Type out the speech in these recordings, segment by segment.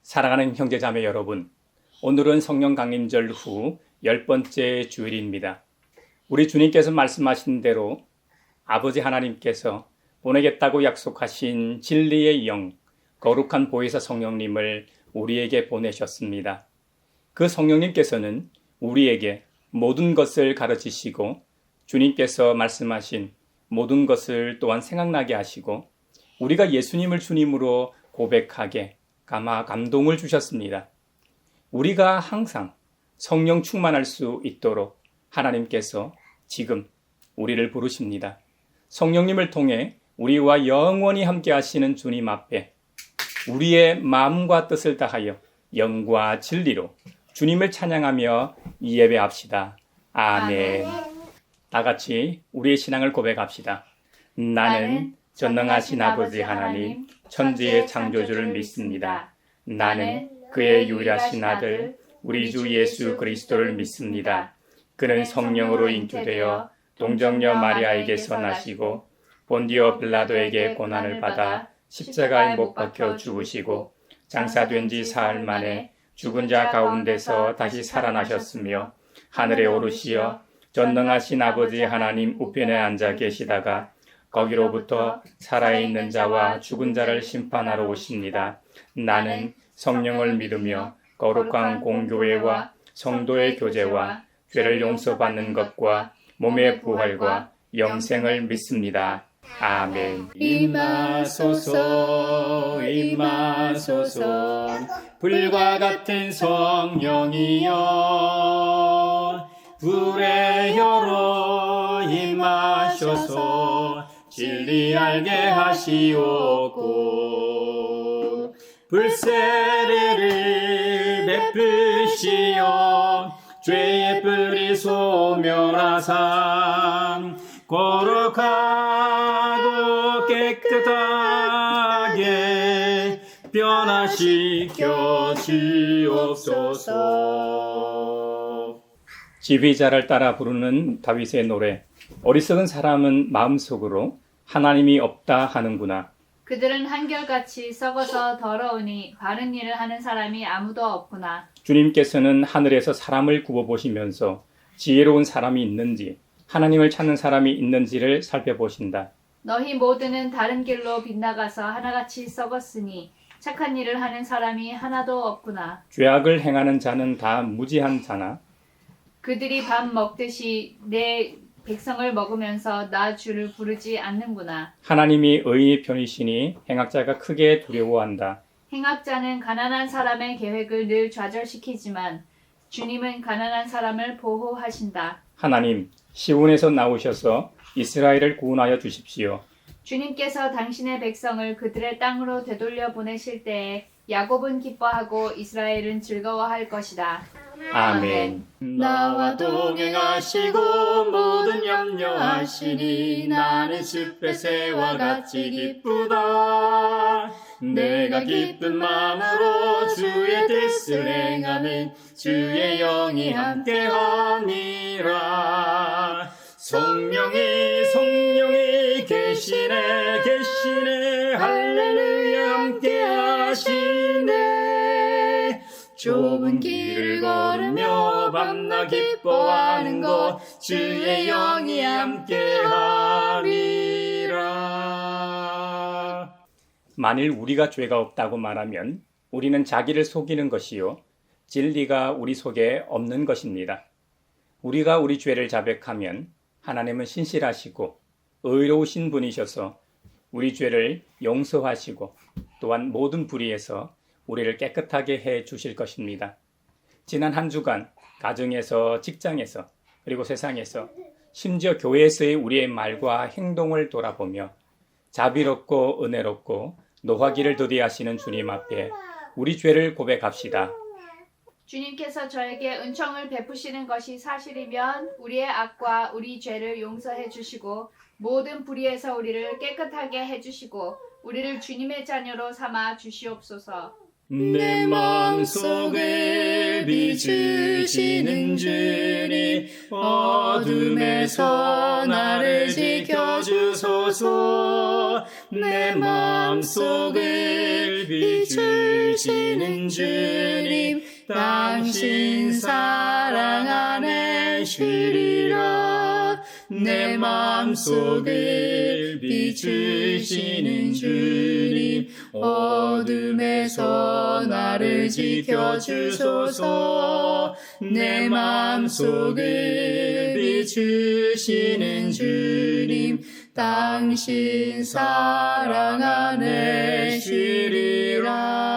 사랑하는 형제자매 여러분, 오늘은 성령 강림절 후 10번째 주일입니다. 우리 주님께서 말씀하신 대로 아버지 하나님께서 보내겠다고 약속하신 진리의 영, 거룩한 보혜사 성령님을 우리에게 보내셨습니다. 그 성령님께서는 우리에게 모든 것을 가르치시고 주님께서 말씀하신 모든 것을 또한 생각나게 하시고 우리가 예수님을 주님으로 고백하게 감동을 주셨습니다. 우리가 항상 성령 충만할 수 있도록 하나님께서 지금 우리를 부르십니다. 성령님을 통해 우리와 영원히 함께 하시는 주님 앞에 우리의 마음과 뜻을 다하여 영과 진리로 주님을 찬양하며 예배합시다. 아멘. 다 같이 우리의 신앙을 고백합시다. 나는 전능하신 아버지 하나님, 천지의 창조주를 믿습니다. 나는 그의 유일하신 아들, 우리 주 예수 그리스도를 믿습니다. 그는 성령으로 잉태되어 동정녀 마리아에게서 나시고 본디오 빌라도에게 고난을 받아 십자가에 못 박혀 죽으시고 장사된 지 사흘 만에 죽은 자 가운데서 다시 살아나셨으며 하늘에 오르시어 전능하신 아버지 하나님 우편에 앉아 계시다가 거기로부터 살아있는 자와 죽은 자를 심판하러 오십니다. 나는 성령을 믿으며 거룩한 공교회와 성도의 교제와 죄를 용서받는 것과 몸의 부활과 영생을 믿습니다. 아멘. 임하소서 임하소서 불과 같은 성령이여 불의 혀로 임하셔서 진리 알게 하시옵고 불세례를 베푸시어 죄의 뿌리 소멸하사 거룩하고 깨끗하게 변화시켜 주옵소서. 지휘자를 따라 부르는 다윗의 노래. 어리석은 사람은 마음속으로 하나님이 없다 하는구나. 그들은 한결같이 썩어서 더러우니 바른 일을 하는 사람이 아무도 없구나. 주님께서는 하늘에서 사람을 굽어보시면서 지혜로운 사람이 있는지 하나님을 찾는 사람이 있는지를 살펴보신다. 너희 모두는 다른 길로 빗나가서 하나같이 썩었으니 착한 일을 하는 사람이 하나도 없구나. 죄악을 행하는 자는 다 무지한 자나 그들이 밥 먹듯이 내 백성을 먹으면서 나 주를 부르지 않는구나. 하나님이 의인의 편이시니 행악자가 크게 두려워한다. 행악자는 가난한 사람의 계획을 늘 좌절시키지만 주님은 가난한 사람을 보호하신다. 하나님, 시온에서 나오셔서 이스라엘을 구원하여 주십시오. 주님께서 당신의 백성을 그들의 땅으로 되돌려 보내실 때에 야곱은 기뻐하고 이스라엘은 즐거워할 것이다. 아멘. 나와 동행하시고 모든 염려하시니 나는 숲의 새와 같이 기쁘다. 내가 기쁜 마음으로 주의 뜻을 행하면 주의 영이 함께하니라. 성령이 계시네 할렐루야 함께하시네. 좁은 길을 걸으며 밤낮 기뻐하는 것 주의 영이 함께하리라. 만일 우리가 죄가 없다고 말하면 우리는 자기를 속이는 것이요 진리가 우리 속에 없는 것입니다. 우리가 우리 죄를 자백하면 하나님은 신실하시고 의로우신 분이셔서 우리 죄를 용서하시고 또한 모든 불의에서 우리를 깨끗하게 해 주실 것입니다. 지난 한 주간 가정에서, 직장에서, 그리고 세상에서, 심지어 교회에서의 우리의 말과 행동을 돌아보며 자비롭고 은혜롭고 노하기를 더디하시는 주님 앞에 우리 죄를 고백합시다. 주님께서 저에게 은총을 베푸시는 것이 사실이면 우리의 악과 우리 죄를 용서해 주시고 모든 불의에서 우리를 깨끗하게 해 주시고 우리를 주님의 자녀로 삼아 주시옵소서. 내 마음속에 비추시는 주님 어둠에서 나를 지켜주소서. 내 마음속을 비추시는 주님 당신 사랑 안에 쉬리라 내 마음속을 비추시는 주님 어둠에서 나를 지켜주소서 내 마음속을 비추시는 주님 당신 사랑 안에 쉬리라.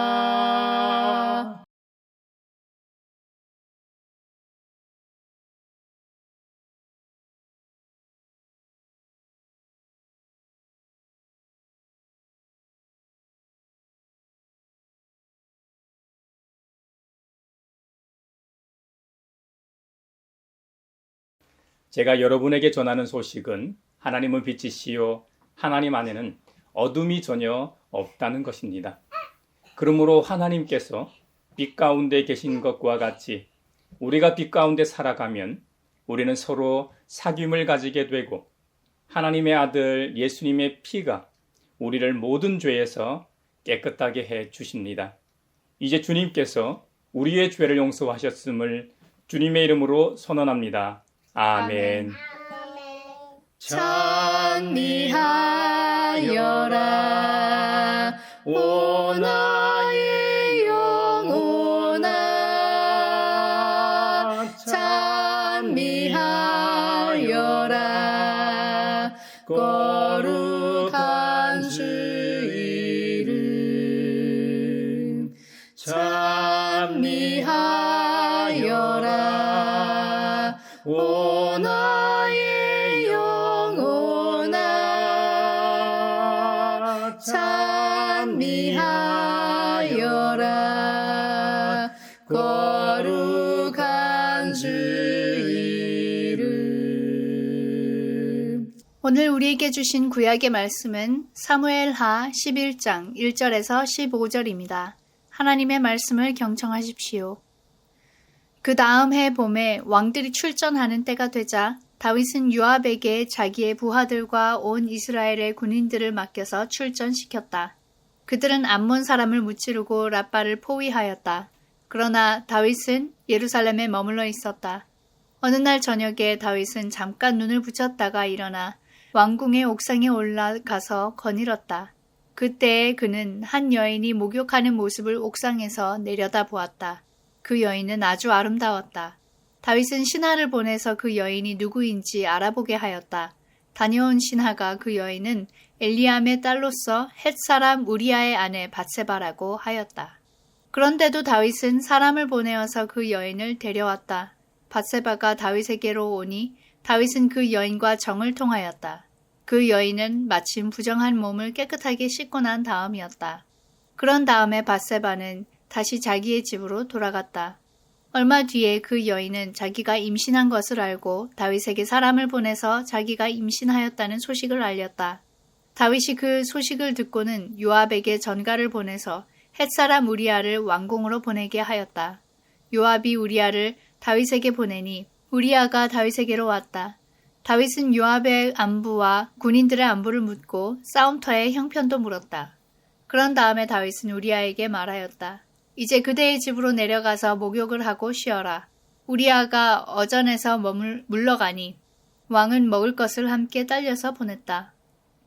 제가 여러분에게 전하는 소식은 하나님은 빛이시요 하나님 안에는 어둠이 전혀 없다는 것입니다. 그러므로 하나님께서 빛 가운데 계신 것과 같이 우리가 빛 가운데 살아가면 우리는 서로 사귐을 가지게 되고 하나님의 아들 예수님의 피가 우리를 모든 죄에서 깨끗하게 해 주십니다. 이제 주님께서 우리의 죄를 용서하셨음을 주님의 이름으로 선언합니다. 아멘. 찬미하여라 오 나의 영혼아 찬미하여라 거룩한 주 이름 찬미하여라 오 나의 영혼아 찬미하여라 거룩한 주 이름. 오늘 우리에게 주신 구약의 말씀은 사무엘하 11장 1절에서 15절입니다. 하나님의 말씀을 경청하십시오. 그 다음 해 봄에 왕들이 출전하는 때가 되자 다윗은 요압에게 자기의 부하들과 온 이스라엘의 군인들을 맡겨서 출전시켰다. 그들은 암몬 사람을 무찌르고 랍바를 포위하였다. 그러나 다윗은 예루살렘에 머물러 있었다. 어느 날 저녁에 다윗은 잠깐 눈을 붙였다가 일어나 왕궁의 옥상에 올라가서 거닐었다. 그때에 그는 한 여인이 목욕하는 모습을 옥상에서 내려다 보았다. 그 여인은 아주 아름다웠다. 다윗은 신하를 보내서 그 여인이 누구인지 알아보게 하였다. 다녀온 신하가 그 여인은 엘리암의 딸로서 헷 사람 우리아의 아내 밧세바라고 하였다. 그런데도 다윗은 사람을 보내어서 그 여인을 데려왔다. 밧세바가 다윗에게로 오니 다윗은 그 여인과 정을 통하였다. 그 여인은 마침 부정한 몸을 깨끗하게 씻고 난 다음이었다. 그런 다음에 밧세바는 다시 자기의 집으로 돌아갔다. 얼마 뒤에 그 여인은 자기가 임신한 것을 알고 다윗에게 사람을 보내서 자기가 임신하였다는 소식을 알렸다. 다윗이 그 소식을 듣고는 요압에게 전가를 보내서 헷사람 우리아를 왕궁으로 보내게 하였다. 요압이 우리아를 다윗에게 보내니 우리아가 다윗에게로 왔다. 다윗은 요압의 안부와 군인들의 안부를 묻고 싸움터의 형편도 물었다. 그런 다음에 다윗은 우리아에게 말하였다. 이제 그대의 집으로 내려가서 목욕을 하고 쉬어라. 우리아가 어전에서 물러가니 왕은 먹을 것을 함께 딸려서 보냈다.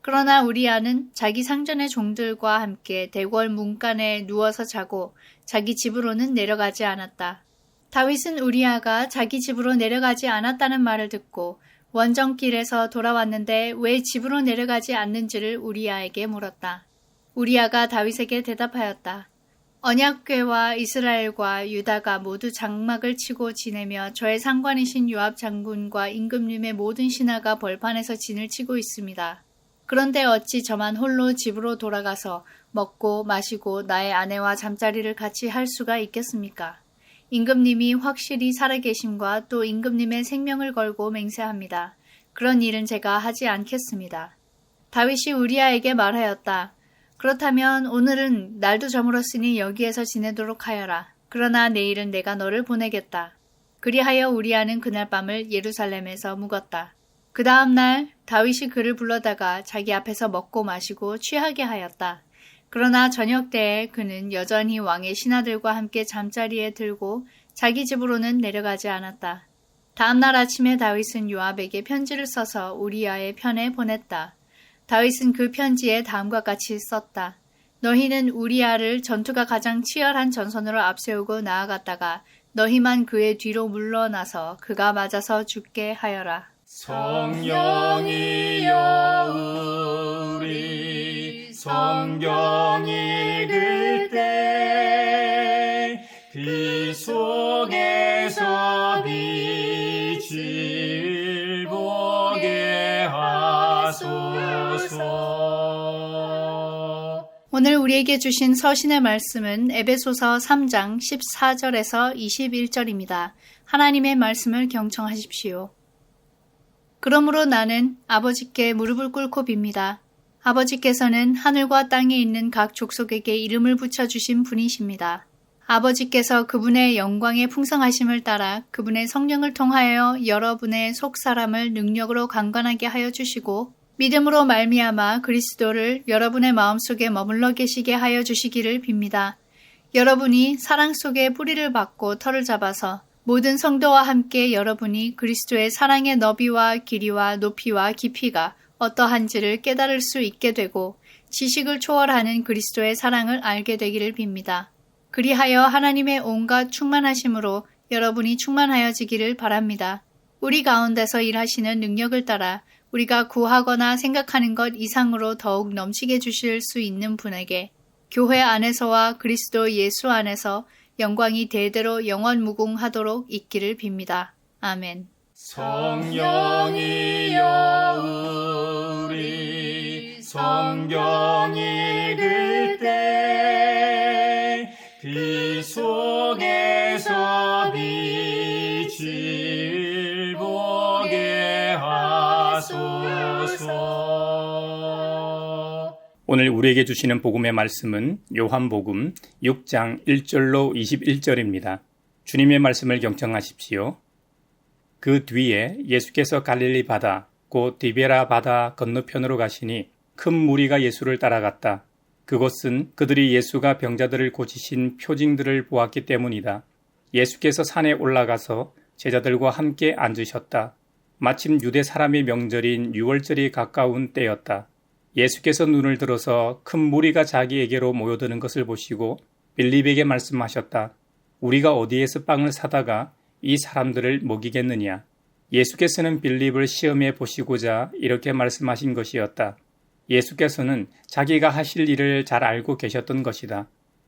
그러나 우리아는 자기 상전의 종들과 함께 대궐 문간에 누워서 자고 자기 집으로는 내려가지 않았다. 다윗은 우리아가 자기 집으로 내려가지 않았다는 말을 듣고 원정길에서 돌아왔는데 왜 집으로 내려가지 않는지를 우리아에게 물었다. 우리아가 다윗에게 대답하였다. 언약궤와 이스라엘과 유다가 모두 장막을 치고 지내며 저의 상관이신 요압 장군과 임금님의 모든 신하가 벌판에서 진을 치고 있습니다. 그런데 어찌 저만 홀로 집으로 돌아가서 먹고 마시고 나의 아내와 잠자리를 같이 할 수가 있겠습니까? 임금님이 확실히 살아계심과 또 임금님의 생명을 걸고 맹세합니다. 그런 일은 제가 하지 않겠습니다. 다윗이 우리아에게 말하였다. 그렇다면 오늘은 날도 저물었으니 여기에서 지내도록 하여라. 그러나 내일은 내가 너를 보내겠다. 그리하여 우리아는 그날 밤을 예루살렘에서 묵었다. 그 다음 날 다윗이 그를 불러다가 자기 앞에서 먹고 마시고 취하게 하였다. 그러나 저녁 때에 그는 여전히 왕의 신하들과 함께 잠자리에 들고 자기 집으로는 내려가지 않았다. 다음 날 아침에 다윗은 요압에게 편지를 써서 우리아의 편에 보냈다. 다윗은 그 편지에 다음과 같이 썼다. 너희는 우리아를 전투가 가장 치열한 전선으로 앞세우고 나아갔다가 너희만 그의 뒤로 물러나서 그가 맞아서 죽게 하여라. 성령이여 우리 성경 읽을 때 그 속에서 빛을 보게 하소서. 오늘 우리에게 주신 서신의 말씀은 에베소서 3장 14절에서 21절입니다. 하나님의 말씀을 경청하십시오. 그러므로 나는 아버지께 무릎을 꿇고 빕니다. 아버지께서는 하늘과 땅에 있는 각 족속에게 이름을 붙여주신 분이십니다. 아버지께서 그분의 영광의 풍성하심을 따라 그분의 성령을 통하여 여러분의 속사람을 능력으로 강건하게 하여 주시고 믿음으로 말미암아 그리스도를 여러분의 마음속에 머물러 계시게 하여 주시기를 빕니다. 여러분이 사랑 속에 뿌리를 박고 털을 잡아서 모든 성도와 함께 여러분이 그리스도의 사랑의 너비와 길이와 높이와 깊이가 어떠한지를 깨달을 수 있게 되고 지식을 초월하는 그리스도의 사랑을 알게 되기를 빕니다. 그리하여 하나님의 온갖 충만하심으로 여러분이 충만하여지기를 바랍니다. 우리 가운데서 일하시는 능력을 따라 우리가 구하거나 생각하는 것 이상으로 더욱 넘치게 주실 수 있는 분에게 교회 안에서와 그리스도 예수 안에서 영광이 대대로 영원무궁하도록 있기를 빕니다. 아멘. 성령이여 우리 성경 읽을 때 그 속에서 빛을 보게 하소서. 오늘 우리에게 주시는 복음의 말씀은 요한복음 6장 1절로 21절입니다. 주님의 말씀을 경청하십시오. 그 뒤에 예수께서 갈릴리 바다, 곧 디베라 바다 건너편으로 가시니 큰 무리가 예수를 따라갔다. 그것은 그들이 예수가 병자들을 고치신 표징들을 보았기 때문이다. 예수께서 산에 올라가서 제자들과 함께 앉으셨다. 마침 유대 사람의 명절인 유월절이 가까운 때였다. 예수께서 눈을 들어서 큰 무리가 자기에게로 모여드는 것을 보시고 빌립에게 말씀하셨다. 우리가 어디에서 빵을 사다가 이 사람들을 먹이겠느냐? 예수께서는 빌립을 시험해 보시고자 이렇게 말씀하신 것이었다. 예수께서는 자기가 하실 일을 잘 알고 계셨던 것이다.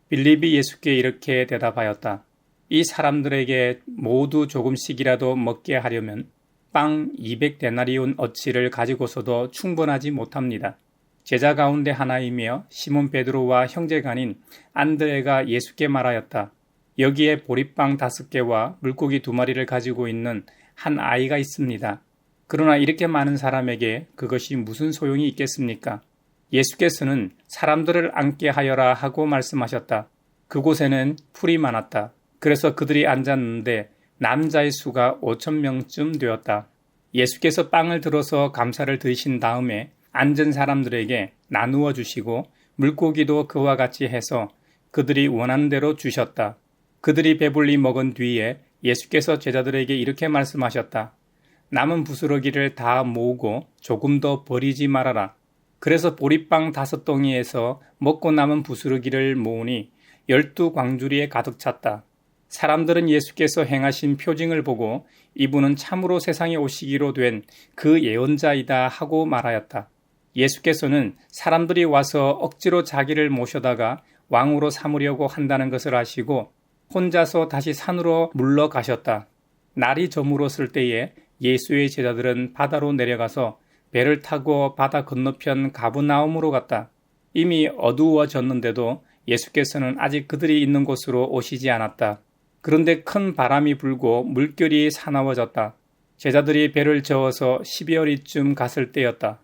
빌립이 예수께 이렇게 대답하였다. 이 사람들에게 모두 조금씩이라도 먹게 하려면 빵 200데나리온 어치를 가지고서도 충분하지 못합니다. 제자 가운데 하나이며 시몬 베드로와 형제간인 안드레가 예수께 말하였다. 여기에 보리빵 5개와 물고기 2마리를 가지고 있는 한 아이가 있습니다. 그러나 이렇게 많은 사람에게 그것이 무슨 소용이 있겠습니까? 예수께서는 사람들을 앉게 하여라 하고 말씀하셨다. 그곳에는 풀이 많았다. 그래서 그들이 앉았는데 남자의 수가 5,000명쯤 되었다. 예수께서 빵을 들어서 감사를 드신 다음에 앉은 사람들에게 나누어 주시고 물고기도 그와 같이 해서 그들이 원하는 대로 주셨다. 그들이 배불리 먹은 뒤에 예수께서 제자들에게 이렇게 말씀하셨다. 남은 부스러기를 다 모으고 조금 더 버리지 말아라. 그래서 보리빵 5덩이에서 먹고 남은 부스러기를 모으니 12광주리에 가득 찼다. 사람들은 예수께서 행하신 표징을 보고 이분은 참으로 세상에 오시기로 된 그 예언자이다 하고 말하였다. 예수께서는 사람들이 와서 억지로 자기를 모셔다가 왕으로 삼으려고 한다는 것을 아시고 혼자서 다시 산으로 물러가셨다. 날이 저물었을 때에 예수의 제자들은 바다로 내려가서 배를 타고 바다 건너편 가브나움으로 갔다. 이미 어두워졌는데도 예수께서는 아직 그들이 있는 곳으로 오시지 않았다. 그런데 큰 바람이 불고 물결이 사나워졌다. 제자들이 배를 저어서 12월이쯤 갔을 때였다.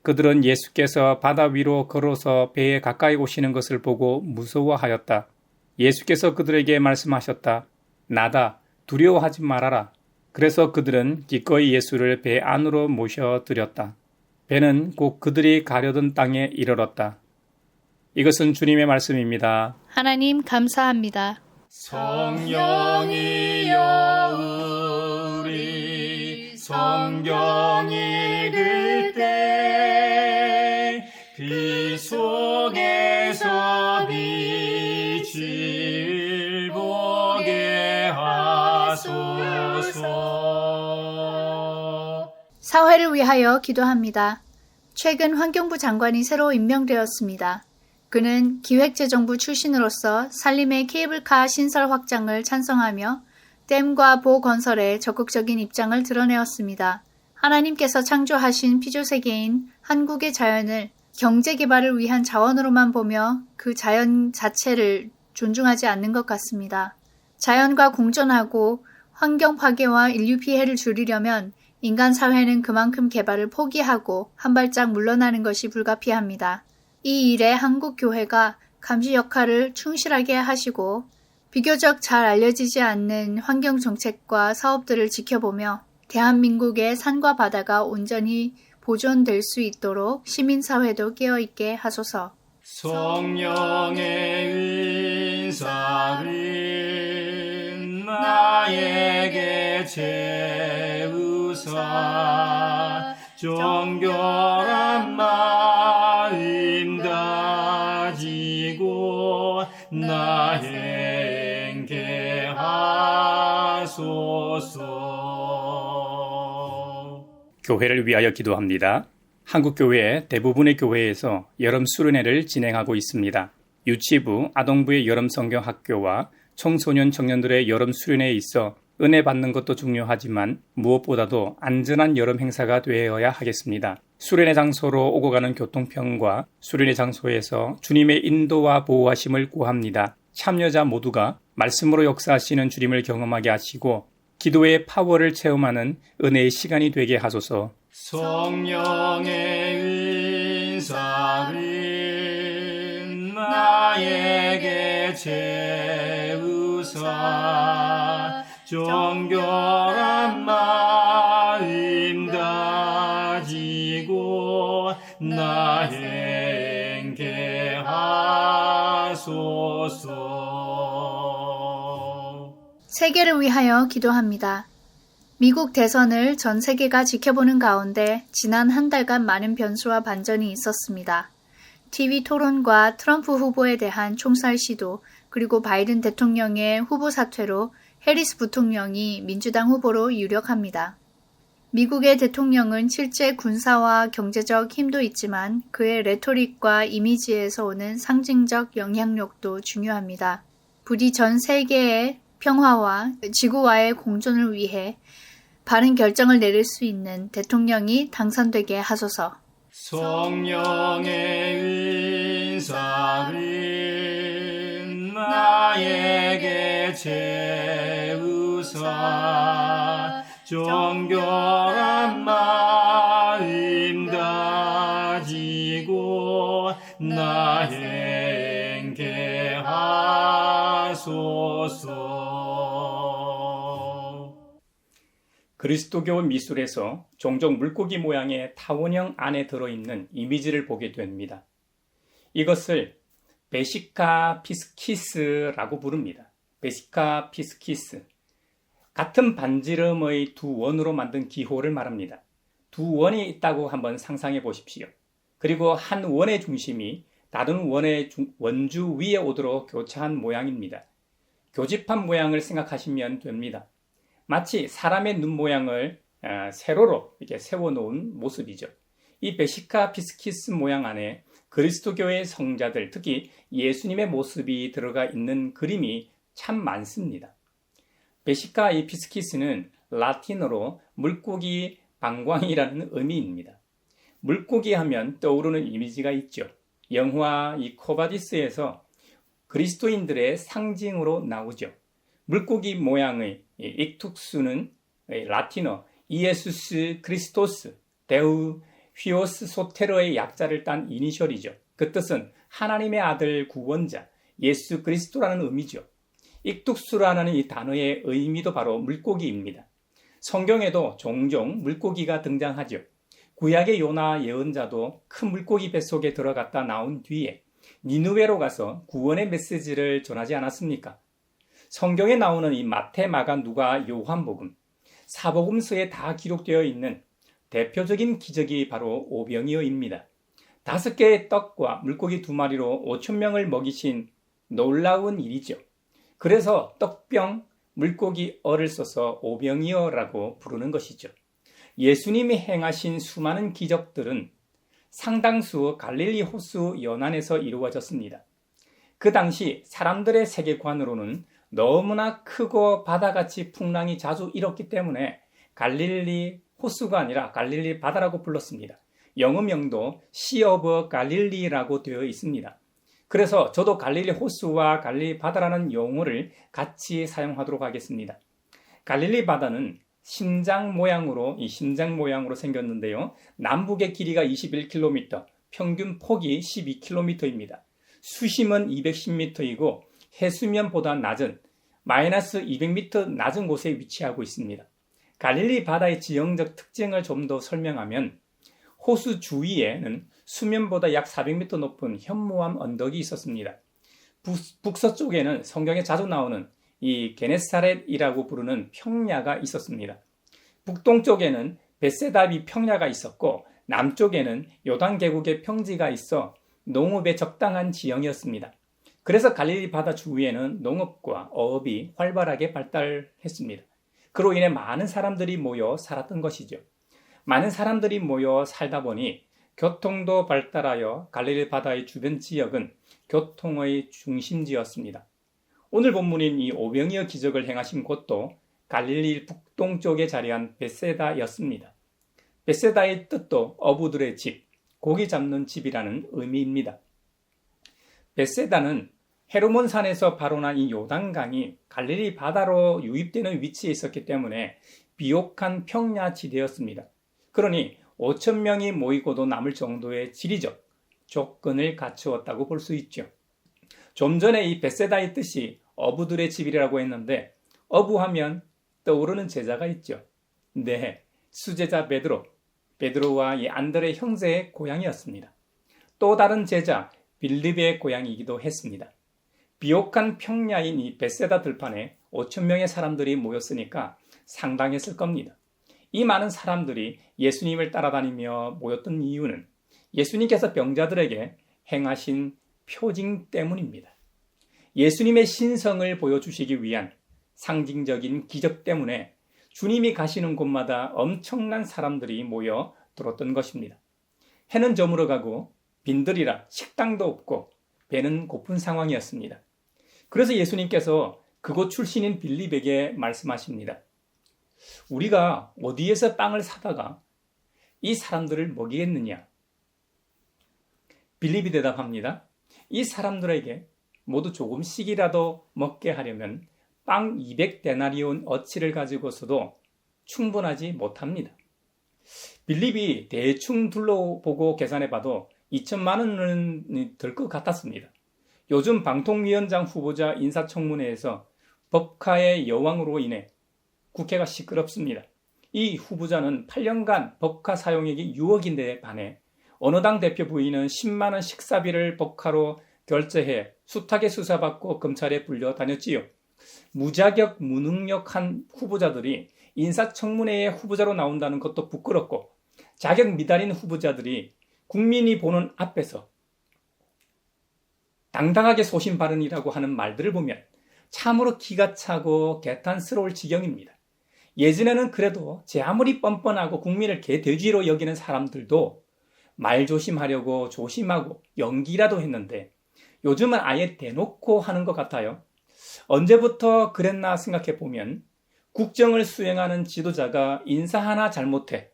그들은 예수께서 바다 위로 걸어서 배에 가까이 오시는 것을 보고 무서워하였다. 예수께서 그들에게 말씀하셨다. 나다, 두려워하지 말아라. 그래서 그들은 기꺼이 예수를 배 안으로 모셔들였다. 배는 곧 그들이 가려던 땅에 이르렀다. 이것은 주님의 말씀입니다. 하나님 감사합니다. 성령이여 우리 성경 읽을 때 그 속에서 빛을 보게 하소서. 사회를 위하여 기도합니다. 최근 환경부 장관이 새로 임명되었습니다. 그는 기획재정부 출신으로서 산림의 케이블카 신설 확장을 찬성하며 댐과 보호 건설에 적극적인 입장을 드러내었습니다. 하나님께서 창조하신 피조세계인 한국의 자연을 경제개발을 위한 자원으로만 보며 그 자연 자체를 존중하지 않는 것 같습니다. 자연과 공존하고 환경 파괴와 인류 피해를 줄이려면 인간 사회는 그만큼 개발을 포기하고 한 발짝 물러나는 것이 불가피합니다. 이 일에 한국 교회가 감시 역할을 충실하게 하시고 비교적 잘 알려지지 않는 환경 정책과 사업들을 지켜보며 대한민국의 산과 바다가 온전히 보존될 수 있도록 시민사회도 깨어있게 하소서. 성령의 은사를 나에게 채우사 정결한 마음 가지고 나 행케 하소서. 교회를 위하여 기도합니다. 한국 교회 대부분의 교회에서 여름 수련회를 진행하고 있습니다. 유치부, 아동부의 여름 성경 학교와 청소년 청년들의 여름 수련회에 있어 은혜 받는 것도 중요하지만 무엇보다도 안전한 여름 행사가 되어야 하겠습니다. 수련회 장소로 오고 가는 교통편과 수련회 장소에서 주님의 인도와 보호하심을 구합니다. 참여자 모두가 말씀으로 역사하시는 주님을 경험하게 하시고 기도의 파워를 체험하는 은혜의 시간이 되게 하소서. 성령의 은사를 나에게 채우사 정결한 마음 가지고 나 행케 하소서. 세계를 위하여 기도합니다. 미국 대선을 전 세계가 지켜보는 가운데 지난 한 달간 많은 변수와 반전이 있었습니다. TV 토론과 트럼프 후보에 대한 총살 시도, 그리고 바이든 대통령의 후보 사퇴로 해리스 부통령이 민주당 후보로 유력합니다. 미국의 대통령은 실제 군사와 경제적 힘도 있지만 그의 레토릭과 이미지에서 오는 상징적 영향력도 중요합니다. 부디 전 세계의 평화와 지구와의 공존을 위해 바른 결정을 내릴 수 있는 대통령이 당선되게 하소서. 성령의 은사를 나에게 채우사 정결한 마음 가지고 나 행케 하소서. 그리스도교 미술에서 종종 물고기 모양의 타원형 안에 들어있는 이미지를 보게 됩니다. 이것을 베시카 피스키스라고 부릅니다. 베시카 피스키스. 같은 반지름의 두 원으로 만든 기호를 말합니다. 두 원이 있다고 한번 상상해 보십시오. 그리고 한 원의 중심이 다른 원의 원주 위에 오도록 교차한 모양입니다. 교집합 모양을 생각하시면 됩니다. 마치 사람의 눈 모양을 세로로 이렇게 세워놓은 모습이죠. 이 베시카 피스키스 모양 안에 그리스도교의 성자들, 특히 예수님의 모습이 들어가 있는 그림이 참 많습니다. 베시카 이 피스키스는 라틴어로 물고기 방광이라는 의미입니다. 물고기 하면 떠오르는 이미지가 있죠. 영화 이 코바디스에서 그리스도인들의 상징으로 나오죠. 물고기 모양의 익툭스는 라틴어 이에수스 크리스토스 데우 휘오스 소테르의 약자를 딴 이니셜이죠. 그 뜻은 하나님의 아들 구원자 예수 그리스도라는 의미죠. 익툭스라는 이 단어의 의미도 바로 물고기입니다. 성경에도 종종 물고기가 등장하죠. 구약의 요나 예언자도 큰 물고기 뱃속에 들어갔다 나온 뒤에 니느웨로 가서 구원의 메시지를 전하지 않았습니까? 성경에 나오는 이 마태, 마가, 누가, 요한복음, 사복음서에 다 기록되어 있는 대표적인 기적이 바로 오병이어입니다. 5개의 떡과 물고기 2마리로 5,000명을 먹이신 놀라운 일이죠. 그래서 떡병, 물고기 어를 써서 오병이어라고 부르는 것이죠. 예수님이 행하신 수많은 기적들은 상당수 갈릴리 호수 연안에서 이루어졌습니다. 그 당시 사람들의 세계관으로는 너무나 크고 바다같이 풍랑이 자주 일었기 때문에 갈릴리 호수가 아니라 갈릴리 바다라고 불렀습니다. 영어명도 Sea of Galilee라고 되어 있습니다. 그래서 저도 갈릴리 호수와 갈릴리 바다라는 용어를 같이 사용하도록 하겠습니다. 갈릴리 바다는 심장 모양으로 생겼는데요. 남북의 길이가 21km, 평균 폭이 12km입니다. 수심은 210m이고 해수면보다 낮은 마이너스 200m 낮은 곳에 위치하고 있습니다. 갈릴리 바다의 지형적 특징을 좀 더 설명하면 호수 주위에는 수면보다 약 400m 높은 현무암 언덕이 있었습니다. 북서쪽에는 성경에 자주 나오는 이 게네사렛이라고 부르는 평야가 있었습니다. 북동쪽에는 벳세다비 평야가 있었고 남쪽에는 요단 계곡의 평지가 있어 농업에 적당한 지형이었습니다. 그래서 갈릴리 바다 주위에는 농업과 어업이 활발하게 발달했습니다. 그로 인해 많은 사람들이 모여 살았던 것이죠. 많은 사람들이 모여 살다 보니 교통도 발달하여 갈릴리 바다의 주변 지역은 교통의 중심지였습니다. 오늘 본문인 이 오병이어 기적을 행하신 곳도 갈릴리 북동쪽에 자리한 벳세다였습니다. 벳세다의 뜻도 어부들의 집, 고기 잡는 집이라는 의미입니다. 벳세다는 헤르몬 산에서 발원한 이 요단강이 갈릴리 바다로 유입되는 위치에 있었기 때문에 비옥한 평야 지대였습니다. 그러니 5,000명이 모이고도 남을 정도의 지리적 조건을 갖추었다고 볼 수 있죠. 좀 전에 이 벳세다의 뜻이 어부들의 집이라고 했는데 어부하면 떠오르는 제자가 있죠. 네, 수제자 베드로와 이 안드레 형제의 고향이었습니다. 또 다른 제자 빌립의 고향이기도 했습니다. 비옥한 평야인 이 벳세다 들판에 5,000명의 사람들이 모였으니까 상당했을 겁니다. 이 많은 사람들이 예수님을 따라다니며 모였던 이유는 예수님께서 병자들에게 행하신 표징 때문입니다. 예수님의 신성을 보여주시기 위한 상징적인 기적 때문에 주님이 가시는 곳마다 엄청난 사람들이 모여 들었던 것입니다. 해는 저물어 가고 빈들이라 식당도 없고 배는 고픈 상황이었습니다. 그래서 예수님께서 그곳 출신인 빌립에게 말씀하십니다. 우리가 어디에서 빵을 사다가 이 사람들을 먹이겠느냐? 빌립이 대답합니다. 이 사람들에게 모두 조금씩이라도 먹게 하려면 빵 200데나리온 어치를 가지고서도 충분하지 못합니다. 빌립이 대충 둘러보고 계산해봐도 2천만 원은 들 것 같았습니다. 요즘 방통위원장 후보자 인사청문회에서 법카의 여왕으로 인해 국회가 시끄럽습니다. 이 후보자는 8년간 법카 사용액이 6억인데 반해 어느 당 대표 부인은 10만 원 식사비를 법카로 결제해 숱하게 수사받고 검찰에 불려 다녔지요. 무자격, 무능력한 후보자들이 인사청문회에 후보자로 나온다는 것도 부끄럽고 자격 미달인 후보자들이 국민이 보는 앞에서 당당하게 소신 발언이라고 하는 말들을 보면 참으로 기가 차고 개탄스러울 지경입니다. 예전에는 그래도 제 아무리 뻔뻔하고 국민을 개돼지로 여기는 사람들도 말 조심하려고 조심하고 연기라도 했는데 요즘은 아예 대놓고 하는 것 같아요. 언제부터 그랬나 생각해 보면 국정을 수행하는 지도자가 인사 하나 잘못해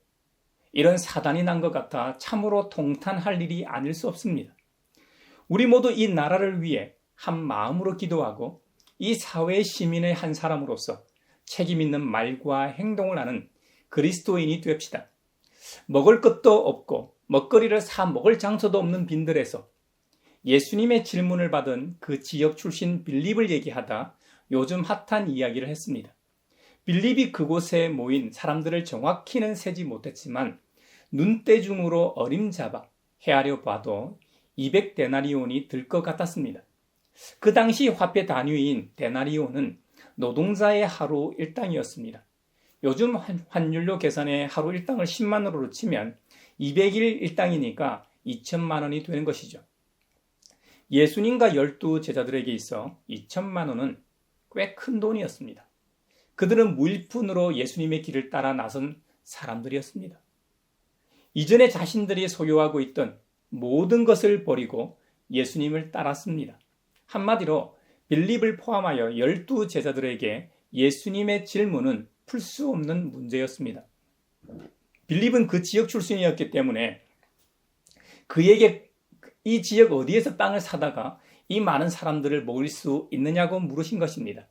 이런 사단이 난 것 같아 참으로 통탄할 일이 아닐 수 없습니다. 우리 모두 이 나라를 위해 한 마음으로 기도하고 이 사회의 시민의 한 사람으로서 책임 있는 말과 행동을 하는 그리스도인이 됩시다. 먹을 것도 없고 먹거리를 사 먹을 장소도 없는 빈들에서 예수님의 질문을 받은 그 지역 출신 빌립을 얘기하다 요즘 핫한 이야기를 했습니다. 빌립이 그곳에 모인 사람들을 정확히는 세지 못했지만 눈대중으로 어림잡아 헤아려 봐도 200데나리온이 들 것 같았습니다. 그 당시 화폐 단위인 데나리온은 노동자의 하루 일당이었습니다. 요즘 환율로 계산해 하루 일당을 10만원으로 치면 200일 일당이니까 2천만 원이 되는 것이죠. 예수님과 12 제자들에게 있어 2천만 원은 꽤 큰 돈이었습니다. 그들은 무일푼으로 예수님의 길을 따라 나선 사람들이었습니다. 이전에 자신들이 소유하고 있던 모든 것을 버리고 예수님을 따랐습니다. 한마디로 빌립을 포함하여 12 제자들에게 예수님의 질문은 풀 수 없는 문제였습니다. 빌립은 그 지역 출신이었기 때문에 그에게 이 지역 어디에서 땅을 사다가 이 많은 사람들을 모을 수 있느냐고 물으신 것입니다.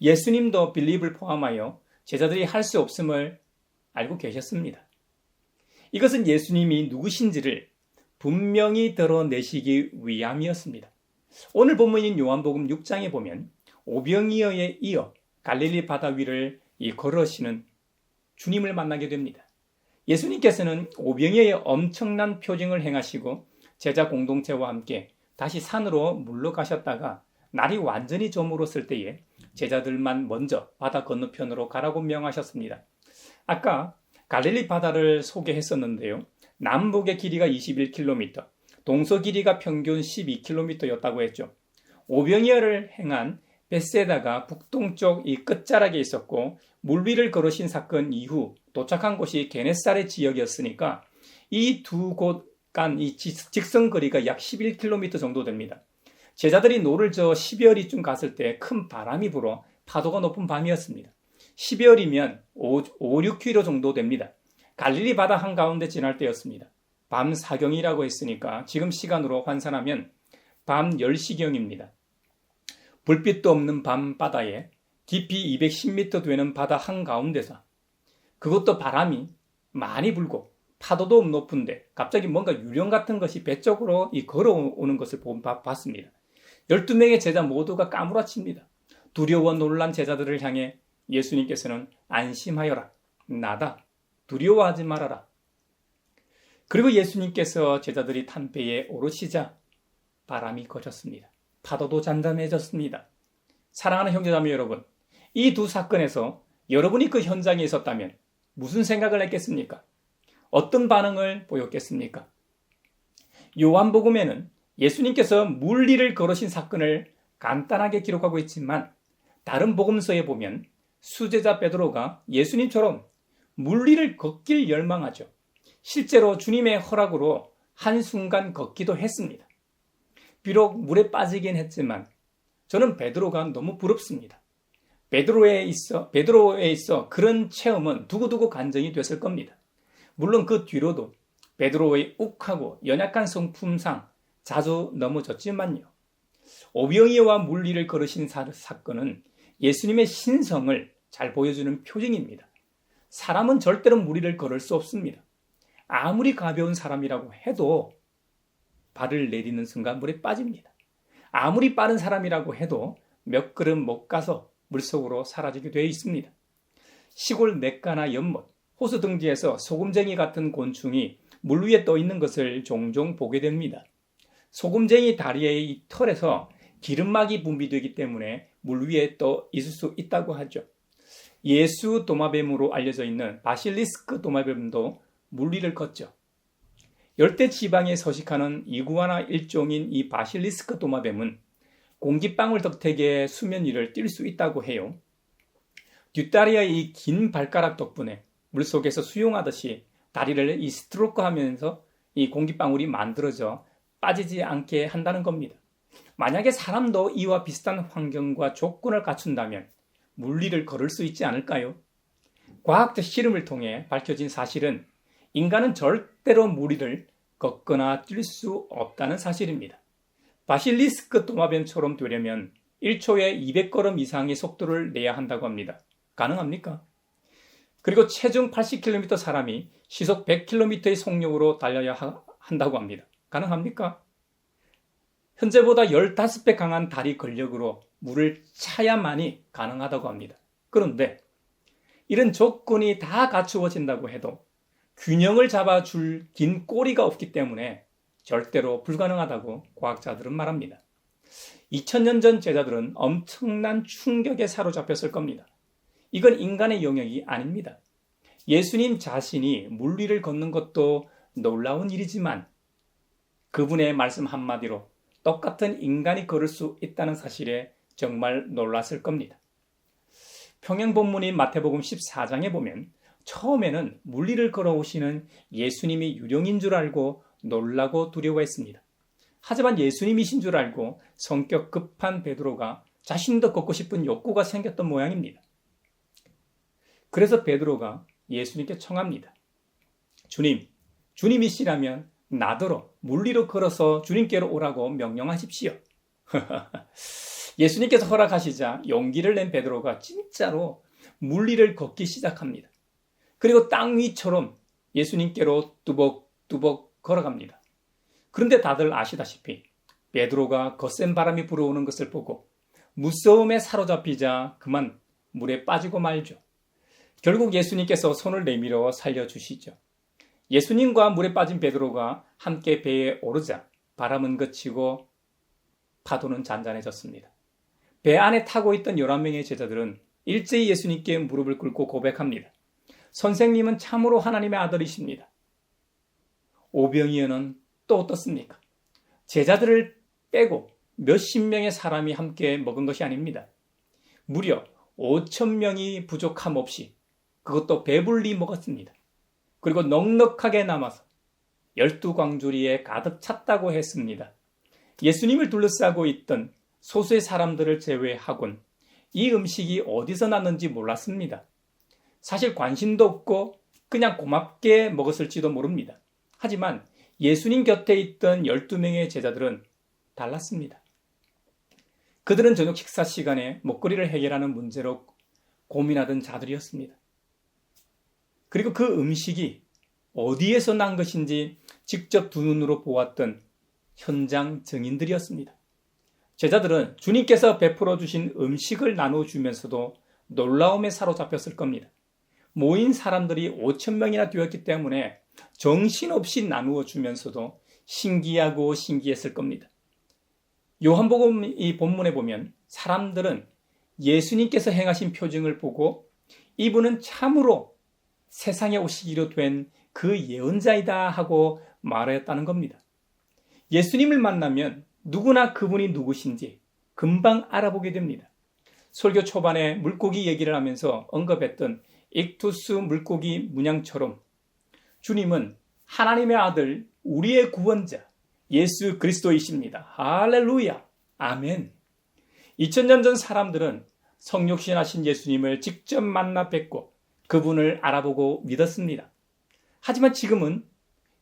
예수님도 빌립을 포함하여 제자들이 할 수 없음을 알고 계셨습니다. 이것은 예수님이 누구신지를 분명히 드러내시기 위함이었습니다. 오늘 본문인 요한복음 6장에 보면 오병이어에 이어 갈릴리 바다 위를 걸으시는 주님을 만나게 됩니다. 예수님께서는 오병이어에 엄청난 표징을 행하시고 제자 공동체와 함께 다시 산으로 물러가셨다가 날이 완전히 저물었을 때에 제자들만 먼저 바다 건너편으로 가라고 명하셨습니다. 아까 갈릴리 바다를 소개했었는데요. 남북의 길이가 21km, 동서 길이가 평균 12km였다고 했죠. 오병이어를 행한 벳세다가 북동쪽 이 끝자락에 있었고 물 위를 걸으신 사건 이후 도착한 곳이 게네사렛 지역이었으니까 이 두 곳 간 이 직선 거리가 약 11km 정도 됩니다. 제자들이 노를 저 12월이쯤 갔을 때 큰 바람이 불어 파도가 높은 밤이었습니다. 12월이면 5, 6km 정도 됩니다. 갈릴리 바다 한가운데 지날 때였습니다. 밤 사경이라고 했으니까 지금 시간으로 환산하면 밤 10시경입니다. 불빛도 없는 밤 바다에 깊이 210m 되는 바다 한가운데서 그것도 바람이 많이 불고 파도도 높은데 갑자기 뭔가 유령 같은 것이 배 쪽으로 걸어오는 것을 봤습니다. 12명의 제자 모두가 까무라칩니다. 두려워 놀란 제자들을 향해 예수님께서는 안심하여라. 나다. 두려워하지 말아라. 그리고 예수님께서 제자들이 탄 배에 오르시자 바람이 거쳤습니다. 파도도 잔잔해졌습니다. 사랑하는 형제자매 여러분, 이 두 사건에서 여러분이 그 현장에 있었다면 무슨 생각을 했겠습니까? 어떤 반응을 보였겠습니까? 요한복음에는 예수님께서 물 위를 걸으신 사건을 간단하게 기록하고 있지만 다른 복음서에 보면 수제자 베드로가 예수님처럼 물 위를 걷길 열망하죠. 실제로 주님의 허락으로 한순간 걷기도 했습니다. 비록 물에 빠지긴 했지만 저는 베드로가 너무 부럽습니다. 베드로에 있어 그런 체험은 두고두고 간증이 됐을 겁니다. 물론 그 뒤로도 베드로의 욱하고 연약한 성품상 자주 넘어졌지만요. 오병이어와 물 위를 걸으신 사건은 예수님의 신성을 잘 보여주는 표징입니다. 사람은 절대로 물 위를 걸을 수 없습니다. 아무리 가벼운 사람이라고 해도 발을 내디는 순간 물에 빠집니다. 아무리 빠른 사람이라고 해도 몇 걸음 못 가서 물속으로 사라지게 되어 있습니다. 시골 냇가나 연못, 호수 등지에서 소금쟁이 같은 곤충이 물 위에 떠 있는 것을 종종 보게 됩니다. 소금쟁이 다리의 이 털에서 기름막이 분비되기 때문에 물 위에 떠 있을 수 있다고 하죠. 예수 도마뱀으로 알려져 있는 바실리스크 도마뱀도 물 위를 걷죠. 열대 지방에 서식하는 이구아나 일종인 이 바실리스크 도마뱀은 공기방울 덕택에 수면 위를 뛸 수 있다고 해요. 뒷다리의 이 긴 발가락 덕분에 물속에서 수영하듯이 다리를 이 스트로크 하면서 이 공기방울이 만들어져 빠지지 않게 한다는 겁니다. 만약에 사람도 이와 비슷한 환경과 조건을 갖춘다면 물 위를 걸을 수 있지 않을까요? 과학적 실험을 통해 밝혀진 사실은 인간은 절대로 물 위를 걷거나 뛸 수 없다는 사실입니다. 바실리스크 도마뱀처럼 되려면 1초에 200걸음 이상의 속도를 내야 한다고 합니다. 가능합니까? 그리고 체중 80km 사람이 시속 100km의 속력으로 달려야 한다고 합니다. 가능합니까? 현재보다 15배 강한 다리 근력으로 물을 차야만이 가능하다고 합니다. 그런데 이런 조건이 다 갖추어진다고 해도 균형을 잡아줄 긴 꼬리가 없기 때문에 절대로 불가능하다고 과학자들은 말합니다. 2000년 전 제자들은 엄청난 충격에 사로잡혔을 겁니다. 이건 인간의 영역이 아닙니다. 예수님 자신이 물 위를 걷는 것도 놀라운 일이지만 그분의 말씀 한마디로 똑같은 인간이 걸을 수 있다는 사실에 정말 놀랐을 겁니다. 평행 본문인 마태복음 14장에 보면 처음에는 물 위를 걸어오시는 예수님이 유령인 줄 알고 놀라고 두려워했습니다. 하지만 예수님이신 줄 알고 성격 급한 베드로가 자신도 걷고 싶은 욕구가 생겼던 모양입니다. 그래서 베드로가 예수님께 청합니다. 주님, 주님이시라면 나더러 물 위로 걸어서 주님께로 오라고 명령하십시오. 예수님께서 허락하시자 용기를 낸 베드로가 진짜로 물 위를 걷기 시작합니다. 그리고 땅 위처럼 예수님께로 뚜벅뚜벅 걸어갑니다. 그런데 다들 아시다시피 베드로가 거센 바람이 불어오는 것을 보고 무서움에 사로잡히자 그만 물에 빠지고 말죠. 결국 예수님께서 손을 내밀어 살려주시죠. 예수님과 물에 빠진 베드로가 함께 배에 오르자 바람은 그치고 파도는 잔잔해졌습니다. 배 안에 타고 있던 11명의 제자들은 일제히 예수님께 무릎을 꿇고 고백합니다. 선생님은 참으로 하나님의 아들이십니다. 오병이어는 또 어떻습니까? 제자들을 빼고 몇십 명의 사람이 함께 먹은 것이 아닙니다. 무려 5,000명이 부족함 없이 그것도 배불리 먹었습니다. 그리고 넉넉하게 남아서 12광주리에 가득 찼다고 했습니다. 예수님을 둘러싸고 있던 소수의 사람들을 제외하곤 이 음식이 어디서 났는지 몰랐습니다. 사실 관심도 없고 그냥 고맙게 먹었을지도 모릅니다. 하지만 예수님 곁에 있던 12명의 제자들은 달랐습니다. 그들은 저녁 식사 시간에 먹거리를 해결하는 문제로 고민하던 자들이었습니다. 그리고 그 음식이 어디에서 난 것인지 직접 두 눈으로 보았던 현장 증인들이었습니다. 제자들은 주님께서 베풀어 주신 음식을 나눠주면서도 놀라움에 사로잡혔을 겁니다. 모인 사람들이 5,000명이나 되었기 때문에 정신없이 나누어 주면서도 신기하고 신기했을 겁니다. 요한복음 이 본문에 보면 사람들은 예수님께서 행하신 표징을 보고 이분은 참으로 세상에 오시기로 된 그 예언자이다 하고 말하였다는 겁니다. 예수님을 만나면 누구나 그분이 누구신지 금방 알아보게 됩니다. 설교 초반에 물고기 얘기를 하면서 언급했던 익투스 물고기 문양처럼 주님은 하나님의 아들, 우리의 구원자, 예수 그리스도이십니다. 할렐루야, 아멘. 2000년 전 사람들은 성육신하신 예수님을 직접 만나 뵙고 그분을 알아보고 믿었습니다. 하지만 지금은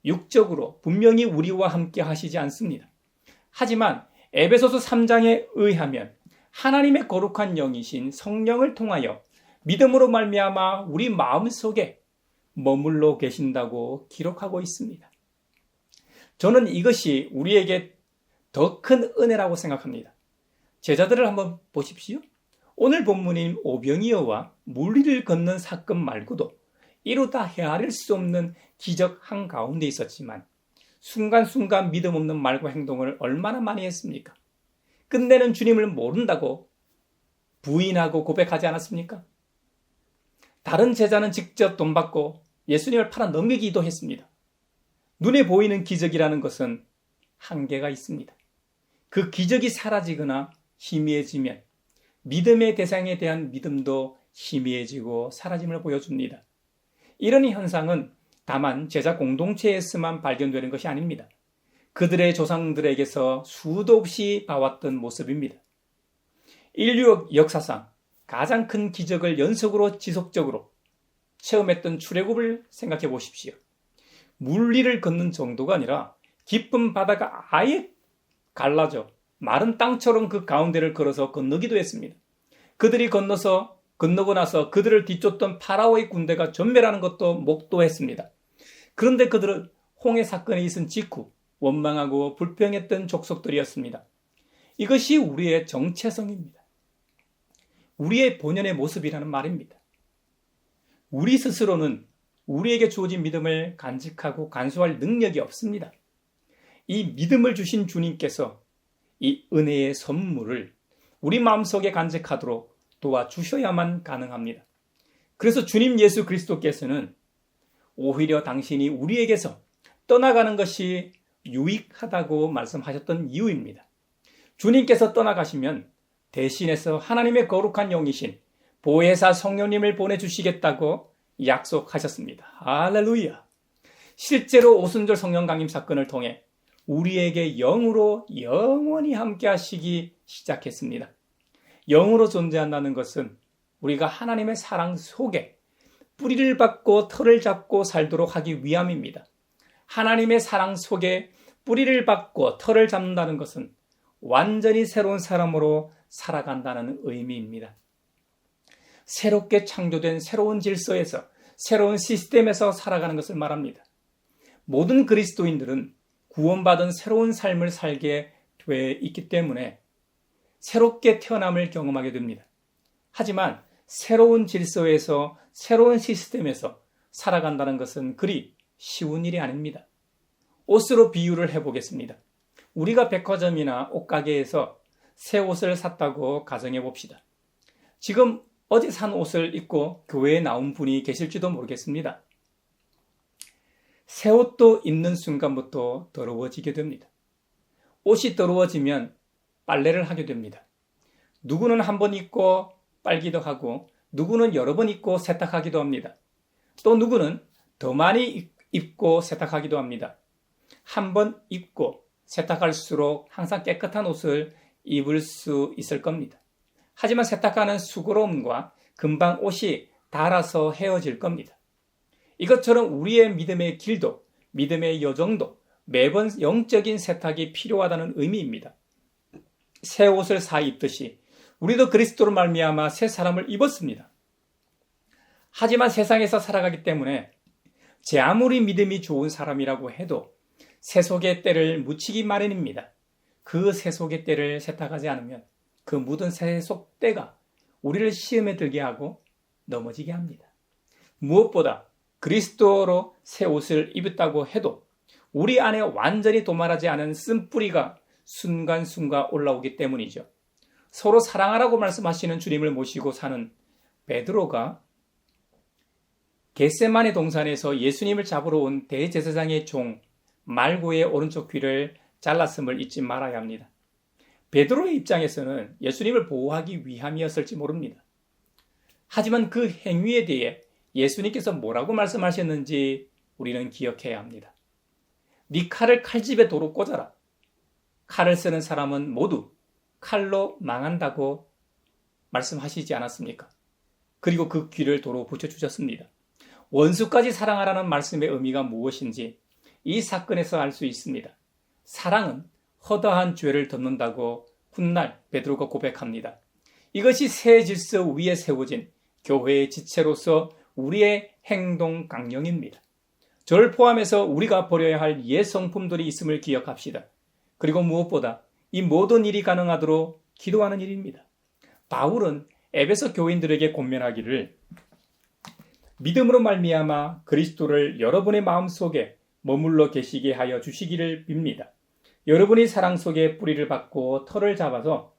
육적으로 분명히 우리와 함께 하시지 않습니다. 하지만 에베소서 3장에 의하면 하나님의 거룩한 영이신 성령을 통하여 믿음으로 말미암아 우리 마음속에 머물러 계신다고 기록하고 있습니다. 저는 이것이 우리에게 더 큰 은혜라고 생각합니다. 제자들을 한번 보십시오. 오늘 본문인 오병이어와 물 위를 걷는 사건 말고도 이루다 헤아릴 수 없는 기적 한가운데 있었지만 순간순간 믿음 없는 말과 행동을 얼마나 많이 했습니까? 끝내는 주님을 모른다고 부인하고 고백하지 않았습니까? 다른 제자는 직접 돈 받고 예수님을 팔아 넘기기도 했습니다. 눈에 보이는 기적이라는 것은 한계가 있습니다. 그 기적이 사라지거나 희미해지면 믿음의 대상에 대한 믿음도 희미해지고 사라짐을 보여줍니다. 이런 현상은 다만 제자 공동체에서만 발견되는 것이 아닙니다. 그들의 조상들에게서 수도 없이 봐왔던 모습입니다. 인류 역사상 가장 큰 기적을 연속으로 지속적으로 체험했던 출애굽을 생각해 보십시오. 물 위를 걷는 정도가 아니라 깊은 바다가 아예 갈라져 마른 땅처럼 그 가운데를 걸어서 건너기도 했습니다. 그들이 건너고 나서 그들을 뒤쫓던 파라오의 군대가 전멸하는 것도 목도했습니다. 그런데 그들은 홍해 사건이 있은 직후 원망하고 불평했던 족속들이었습니다. 이것이 우리의 정체성입니다. 우리의 본연의 모습이라는 말입니다. 우리 스스로는 우리에게 주어진 믿음을 간직하고 간수할 능력이 없습니다. 이 믿음을 주신 주님께서 이 은혜의 선물을 우리 마음속에 간직하도록 도와주셔야만 가능합니다. 그래서 주님 예수 그리스도께서는 오히려 당신이 우리에게서 떠나가는 것이 유익하다고 말씀하셨던 이유입니다. 주님께서 떠나가시면 대신해서 하나님의 거룩한 영이신 보혜사 성령님을 보내주시겠다고 약속하셨습니다. 할렐루야! 실제로 오순절 성령 강림 사건을 통해 우리에게 영으로 영원히 함께 하시기 시작했습니다. 영으로 존재한다는 것은 우리가 하나님의 사랑 속에 뿌리를 받고 털을 잡고 살도록 하기 위함입니다. 하나님의 사랑 속에 뿌리를 받고 털을 잡는다는 것은 완전히 새로운 사람으로 살아간다는 의미입니다. 새롭게 창조된 새로운 질서에서, 새로운 시스템에서 살아가는 것을 말합니다. 모든 그리스도인들은 구원받은 새로운 삶을 살게 돼 있기 때문에 새롭게 태어남을 경험하게 됩니다. 하지만 새로운 질서에서, 새로운 시스템에서 살아간다는 것은 그리 쉬운 일이 아닙니다. 옷으로 비유를 해보겠습니다. 우리가 백화점이나 옷가게에서 새 옷을 샀다고 가정해 봅시다. 지금 어제 산 옷을 입고 교회에 나온 분이 계실지도 모르겠습니다. 새 옷도 입는 순간부터 더러워지게 됩니다. 옷이 더러워지면 빨래를 하게 됩니다. 누구는 한 번 입고 빨기도 하고, 누구는 여러 번 입고 세탁하기도 합니다. 또 누구는 더 많이 입고 세탁하기도 합니다. 한 번 입고 세탁할수록 항상 깨끗한 옷을 입을 수 있을 겁니다. 하지만 세탁하는 수고로움과 금방 옷이 닳아서 헤어질 겁니다. 이것처럼 우리의 믿음의 길도, 믿음의 여정도 매번 영적인 세탁이 필요하다는 의미입니다. 새 옷을 사 입듯이 우리도 그리스도로 말미암아 새 사람을 입었습니다. 하지만 세상에서 살아가기 때문에 제 아무리 믿음이 좋은 사람이라고 해도 세속의 때를 묻히기 마련입니다. 그 세속의 때를 세탁하지 않으면 그 묻은 세속 때가 우리를 시험에 들게 하고 넘어지게 합니다. 무엇보다 그리스도로 새 옷을 입었다고 해도 우리 안에 완전히 도말하지 않은 쓴뿌리가 순간순간 올라오기 때문이죠. 서로 사랑하라고 말씀하시는 주님을 모시고 사는 베드로가 겟세마네 동산에서 예수님을 잡으러 온 대제사장의 종 말고의 오른쪽 귀를 잘랐음을 잊지 말아야 합니다. 베드로의 입장에서는 예수님을 보호하기 위함이었을지 모릅니다. 하지만 그 행위에 대해 예수님께서 뭐라고 말씀하셨는지 우리는 기억해야 합니다. 네 칼을 칼집에 도로 꽂아라. 칼을 쓰는 사람은 모두 칼로 망한다고 말씀하시지 않았습니까? 그리고 그 귀를 도로 붙여주셨습니다. 원수까지 사랑하라는 말씀의 의미가 무엇인지 이 사건에서 알 수 있습니다. 사랑은 허다한 죄를 덮는다고 훗날 베드로가 고백합니다. 이것이 새 질서 위에 세워진 교회의 지체로서 우리의 행동 강령입니다. 저를 포함해서 우리가 버려야 할 옛 성품들이 있음을 기억합시다. 그리고 무엇보다 이 모든 일이 가능하도록 기도하는 일입니다. 바울은 에베소 교인들에게 권면하기를 믿음으로 말미암아 그리스도를 여러분의 마음속에 머물러 계시게 하여 주시기를 빕니다. 여러분이 사랑 속에 뿌리를 받고 털을 잡아서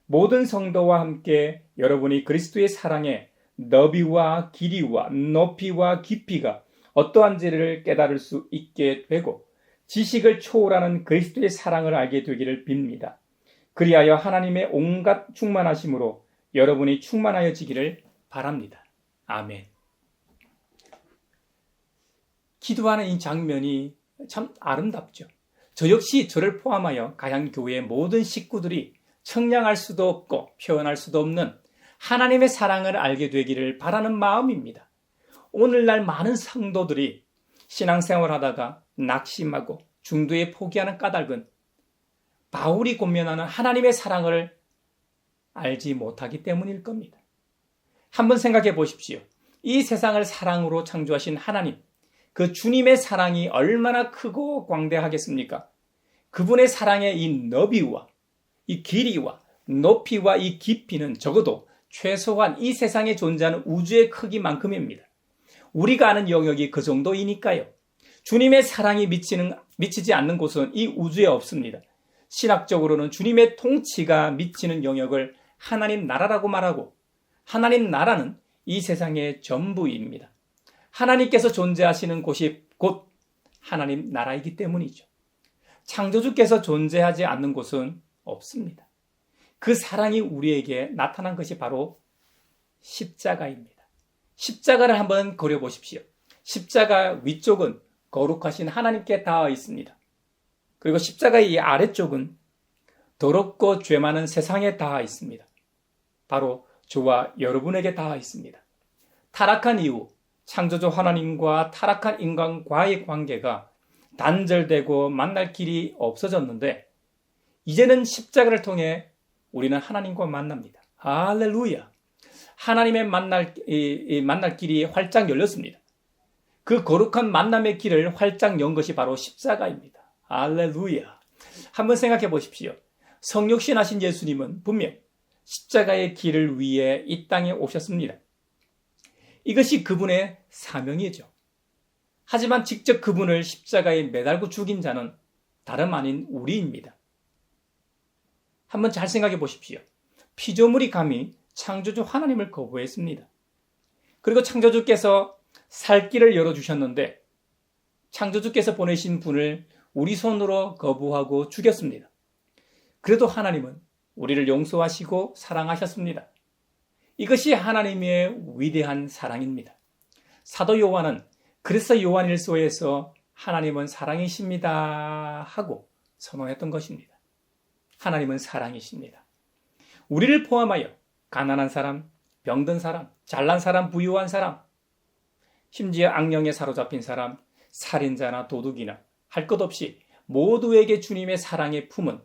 모든 성도와 함께 여러분이 그리스도의 사랑에 너비와 길이와 높이와 깊이가 어떠한지를 깨달을 수 있게 되고 지식을 초월하는 그리스도의 사랑을 알게 되기를 빕니다. 그리하여 하나님의 온갖 충만하심으로 여러분이 충만하여지기를 바랍니다. 아멘. 기도하는 이 장면이 참 아름답죠. 저 역시 저를 포함하여 가양교회의 모든 식구들이 청량할 수도 없고 표현할 수도 없는 하나님의 사랑을 알게 되기를 바라는 마음입니다. 오늘날 많은 성도들이 신앙생활하다가 낙심하고 중도에 포기하는 까닭은 바울이 권면하는 하나님의 사랑을 알지 못하기 때문일 겁니다. 한번 생각해 보십시오. 이 세상을 사랑으로 창조하신 하나님, 그 주님의 사랑이 얼마나 크고 광대하겠습니까? 그분의 사랑의 이 너비와 이 길이와 높이와 이 깊이는 적어도 최소한 이 세상에 존재하는 우주의 크기만큼입니다. 우리가 아는 영역이 그 정도이니까요. 주님의 사랑이 미치지 않는 곳은 이 우주에 없습니다. 신학적으로는 주님의 통치가 미치는 영역을 하나님 나라라고 말하고, 하나님 나라는 이 세상의 전부입니다. 하나님께서 존재하시는 곳이 곧 하나님 나라이기 때문이죠. 창조주께서 존재하지 않는 곳은 없습니다. 그 사랑이 우리에게 나타난 것이 바로 십자가입니다. 십자가를 한번 그려보십시오. 십자가 위쪽은 거룩하신 하나님께 닿아 있습니다. 그리고 십자가의 이 아래쪽은 더럽고 죄 많은 세상에 닿아 있습니다. 바로 저와 여러분에게 닿아 있습니다. 타락한 이후 창조주 하나님과 타락한 인간과의 관계가 단절되고 만날 길이 없어졌는데, 이제는 십자가를 통해 우리는 하나님과 만납니다. 할렐루야! 하나님의 만날 길이 활짝 열렸습니다. 그 거룩한 만남의 길을 활짝 연 것이 바로 십자가입니다. 할렐루야! 한번 생각해 보십시오. 성육신하신 예수님은 분명 십자가의 길을 위해 이 땅에 오셨습니다. 이것이 그분의 사명이죠. 하지만 직접 그분을 십자가에 매달고 죽인 자는 다름 아닌 우리입니다. 한번 잘 생각해 보십시오. 피조물이 감히 창조주 하나님을 거부했습니다. 그리고 창조주께서 살 길을 열어주셨는데, 창조주께서 보내신 분을 우리 손으로 거부하고 죽였습니다. 그래도 하나님은 우리를 용서하시고 사랑하셨습니다. 이것이 하나님의 위대한 사랑입니다. 사도 요한은 그래서 요한일서에서 하나님은 사랑이십니다 하고 선언했던 것입니다. 하나님은 사랑이십니다. 우리를 포함하여 가난한 사람, 병든 사람, 잘난 사람, 부유한 사람, 심지어 악령에 사로잡힌 사람, 살인자나 도둑이나 할 것 없이 모두에게 주님의 사랑의 품은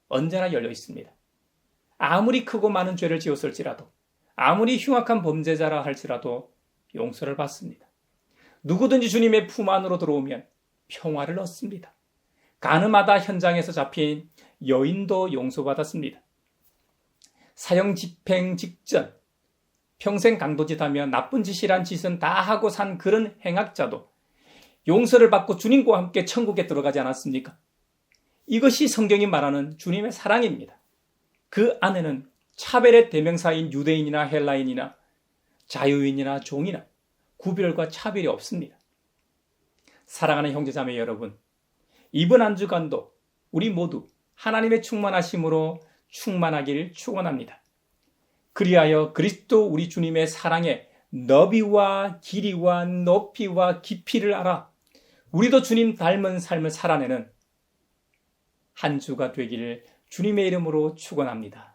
언제나 열려 있습니다. 아무리 크고 많은 죄를 지었을지라도, 아무리 흉악한 범죄자라 할지라도 용서를 받습니다. 누구든지 주님의 품 안으로 들어오면 평화를 얻습니다. 가늠하다 현장에서 잡힌 여인도 용서받았습니다. 사형 집행 직전 평생 강도짓하며 나쁜 짓이란 짓은 다 하고 산 그런 행악자도 용서를 받고 주님과 함께 천국에 들어가지 않았습니까? 이것이 성경이 말하는 주님의 사랑입니다. 그 안에는 차별의 대명사인 유대인이나 헬라인이나 자유인이나 종이나 구별과 차별이 없습니다. 사랑하는 형제자매 여러분, 이번 한 주간도 우리 모두 하나님의 충만하심으로 충만하기를 축원합니다. 그리하여 그리스도 우리 주님의 사랑의 너비와 길이와 높이와 깊이를 알아 우리도 주님 닮은 삶을 살아내는 한 주가 되기를 주님의 이름으로 축원합니다.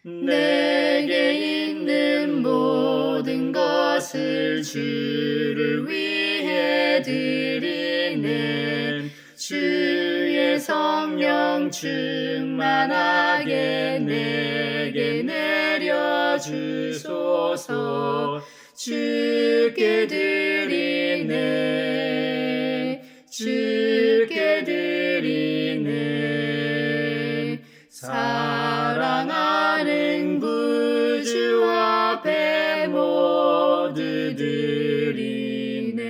내게 있는 모든 것을 주를 위해 드리네. 주의 성령 충만하게 내게 내려주소서. 주께 드리네. 주께 드리네. 사랑하는 구주 앞에 모두 드리네.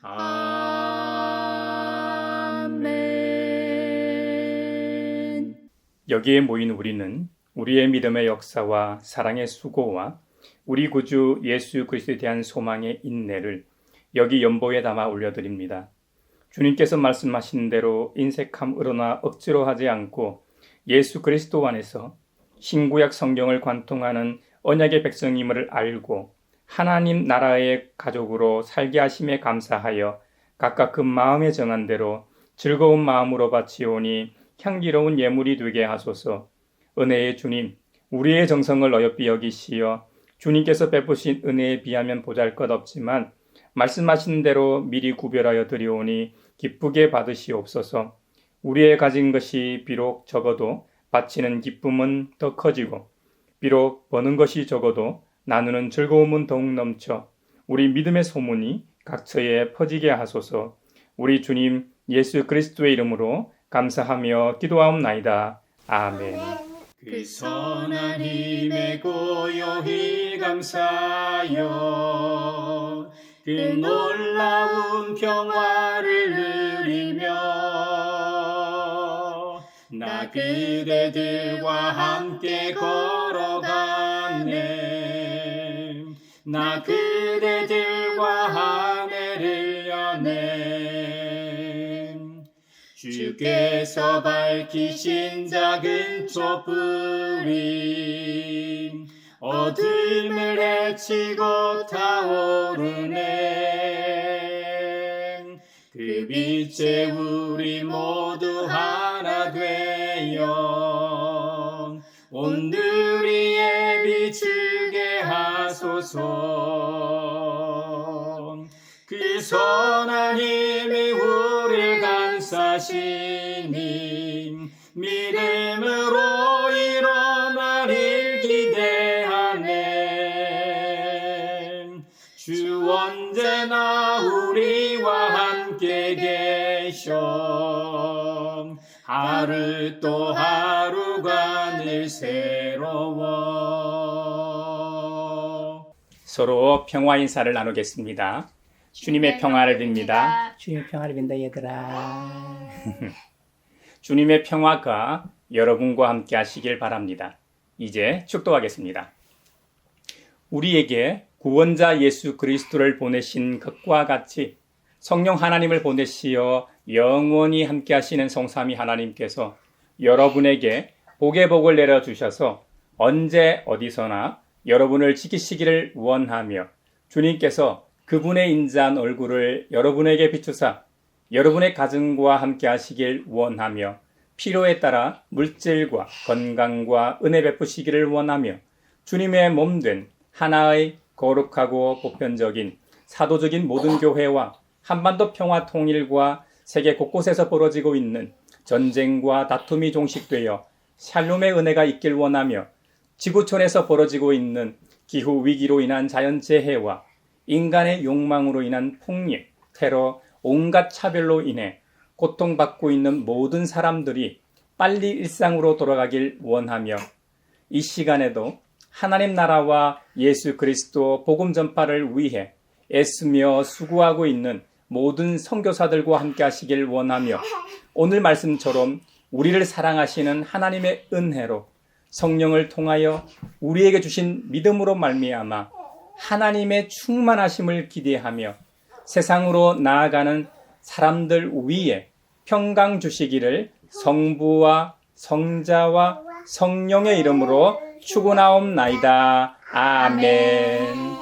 아멘. 여기에 모인 우리는 우리의 믿음의 역사와 사랑의 수고와 우리 구주 예수 그리스도에 대한 소망의 인내를 여기 연보에 담아 올려드립니다. 주님께서 말씀하신 대로 인색함으로나 억지로 하지 않고 예수 그리스도 안에서 신구약 성경을 관통하는 언약의 백성임을 알고 하나님 나라의 가족으로 살게 하심에 감사하여 각각 그 마음에 정한 대로 즐거운 마음으로 바치오니 향기로운 예물이 되게 하소서. 은혜의 주님, 우리의 정성을 어여삐 여기시어 주님께서 베푸신 은혜에 비하면 보잘것없지만 말씀하신 대로 미리 구별하여 드리오니 기쁘게 받으시옵소서. 우리의 가진 것이 비록 적어도 바치는 기쁨은 더 커지고 비록 버는 것이 적어도 나누는 즐거움은 더욱 넘쳐 우리 믿음의 소문이 각처에 퍼지게 하소서. 우리 주님 예수 그리스도의 이름으로 감사하며 기도하옵나이다. 아멘. 그 선한 힘에 고요히 감사하여 그 놀라운 평화를 누리며 나 그대들과 함께 걸어가네. 나 그대들과 하늘을 여네. 주께서 밝히신 작은 촛불이 어둠을 헤치고 타오르네. 그 빛에 우리 모두 하나 되어 온누리에 비추게 하소서. 그 선한 힘이 우리를 감싸시니 믿음으로 일어나길 기대하네. 주 언제나 우리와 함께 계셔 하루 또 하루가 늘 새로워. 서로 평화 인사를 나누겠습니다. 주님의 평화를 빕니다. 주님의 평화를 빈다 얘들아. 주님의 평화가 여러분과 함께 하시길 바랍니다. 이제 축도하겠습니다. 우리에게 구원자 예수 그리스도를 보내신 것과 같이 성령 하나님을 보내시어 영원히 함께 하시는 성삼위 하나님께서 여러분에게 복의 복을 내려주셔서 언제 어디서나 여러분을 지키시기를 원하며 주님께서 그분의 인자한 얼굴을 여러분에게 비추사 여러분의 가정과 함께 하시길 원하며 필요에 따라 물질과 건강과 은혜 베푸시기를 원하며 주님의 몸된 하나의 거룩하고 보편적인 사도적인 모든 교회와 한반도 평화 통일과 세계 곳곳에서 벌어지고 있는 전쟁과 다툼이 종식되어 샬롬의 은혜가 있길 원하며 지구촌에서 벌어지고 있는 기후 위기로 인한 자연재해와 인간의 욕망으로 인한 폭력, 테러, 온갖 차별로 인해 고통받고 있는 모든 사람들이 빨리 일상으로 돌아가길 원하며 이 시간에도 하나님 나라와 예수 그리스도 복음 전파를 위해 애쓰며 수고하고 있는 모든 선교사들과 함께 하시길 원하며 오늘 말씀처럼 우리를 사랑하시는 하나님의 은혜로 성령을 통하여 우리에게 주신 믿음으로 말미암아 하나님의 충만하심을 기대하며 세상으로 나아가는 사람들 위에 평강 주시기를 성부와 성자와 성령의 이름으로 축원하옵나이다. 아멘.